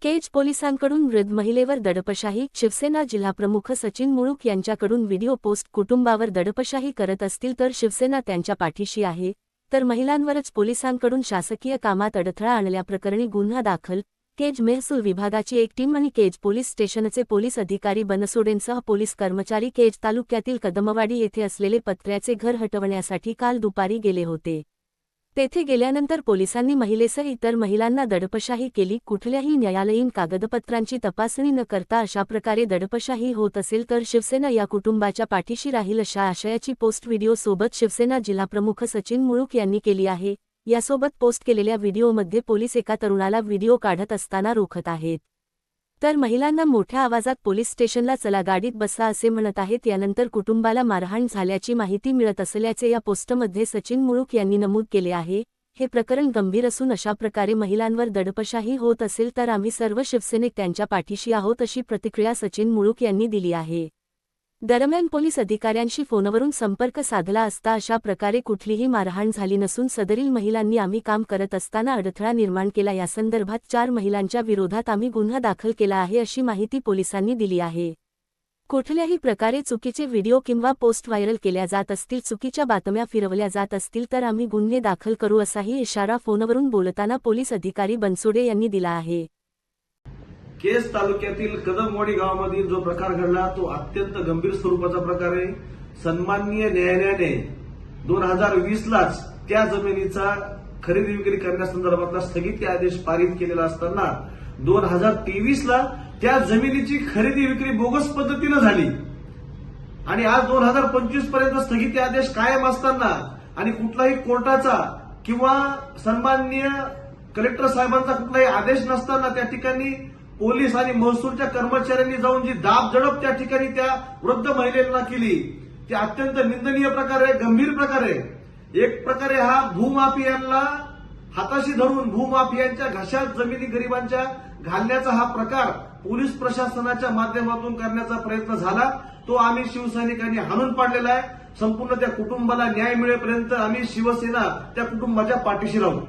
केज पोलिसांकडून वृद्ध महिलेवर दडपशाही. शिवसेना जिल्हाप्रमुख सचिन मुळूक यांच्याकडून व्हिडिओ पोस्ट. कुटुंबावर दडपशाही करत असतील तर शिवसेना त्यांच्या पाठीशी आहे, तर महिलांवरच पोलिसांकडून शासकीय कामात अडथळा आणल्याप्रकरणी गुन्हा दाखल. केज महसूल विभागाची एक टीम आणि केज पोलीस स्टेशनचे पोलीस अधिकारी बनसोडेंसह पोलीस कर्मचारी केज तालुक्यातील कदमवाडी येथे असलेले पत्र्याचे घर हटवण्यासाठी काल दुपारी गेले होते. तेथे गेल्यानंतर पोलिसांनी महिलेसह इतर महिलांना दडपशाही केली. कुठल्याही न्यायालयीन कागदपत्रांची तपासणी न करता अशाप्रकारे दडपशाही होत असेल तर शिवसेना या कुटुंबाच्या पाठीशी राहील अशा आशयाची पोस्ट व्हिडिओ सोबत शिवसेना जिल्हाप्रमुख सचिन मुळूक यांनी केली आहे. यासोबत पोस्ट केलेल्या व्हिडिओमध्ये पोलीस एका तरुणाला व्हिडिओ काढत असताना रोखत आहेत, तर महिलांना मोठ्या आवाजात पोलीस स्टेशनला चला गाडीत बसा असे म्हणत आहेत. यानंतर कुटुंबाला मारहाण झाल्याची माहिती मिळत असल्याचे या पोस्टमध्ये सचिन मुळूक यांनी नमूद केले आहे. हे प्रकरण गंभीर असून अशा प्रकारे महिलांवर दडपशाही होत असेल तर आम्ही सर्व शिवसैनिक त्यांच्या पाठीशी आहोत अशी प्रतिक्रिया सचिन मुळूक यांनी दिली आहे. दरम्यान पोलीस अधिकाऱ्यांशी फोनवरून संपर्क साधला असता अशा प्रकारे कुठलीही मारहाण झाली नसून सदरील महिलांनी आम्ही काम करत असताना अडथळा निर्माण केला. यासंदर्भात 4 महिलांच्या विरोधात आम्ही गुन्हा दाखल केला आहे अशी माहिती पोलिसांनी दिली आहे. कुठल्याही प्रकारे चुकीचे व्हिडिओ किंवा पोस्ट व्हायरल केल्या जात असतील, चुकीच्या बातम्या फिरवल्या जात असतील तर आम्ही गुन्हे दाखल करू असाही इशारा फोनवरून बोलताना पोलीस अधिकारी बनसोडे यांनी दिला आहे. केज तालुक्यातील कदमवाडी गावामधील जो प्रकार घडला तो अत्यंत गंभीर स्वरूपाचा प्रकार आहे. सन्माननीय न्यायालयाने 2020लाच त्या जमिनीचा खरेदी विक्री करण्यासंदर्भातला स्थगिती आदेश पारित केलेला असताना 2023ला त्या जमिनीची खरेदी विक्री बोगस पद्धतीनं झाली आणि आज 2025 पर्यंत स्थगिती आदेश कायम असताना आणि कुठलाही कोर्टाचा किंवा सन्माननीय कलेक्टर साहेबांचा कुठलाही आदेश नसताना त्या ठिकाणी पोलीस आणि महसूलच्या कर्मचाऱ्यांनी जाऊन जी दाब दडप त्या ठिकाणी त्या वृद्ध महिलेला केली ती अत्यंत निंदनीय प्रकार आहे, गंभीर प्रकार आहे. एक प्रकारे हा भूमाफियांना हाताशी धरून भूमाफियांच्या घशात जमिनी गरिबांच्या घालण्याचा हा प्रकार पोलीस प्रशासनाच्या माध्यमातून करण्याचा प्रयत्न झाला. तो आम्ही शिवसैनिकांनी हाणून पाडलेला आहे. संपूर्ण त्या कुटुंबाला न्याय मिळेपर्यंत आम्ही शिवसेना त्या कुटुंबाच्या पाठीशी राहू.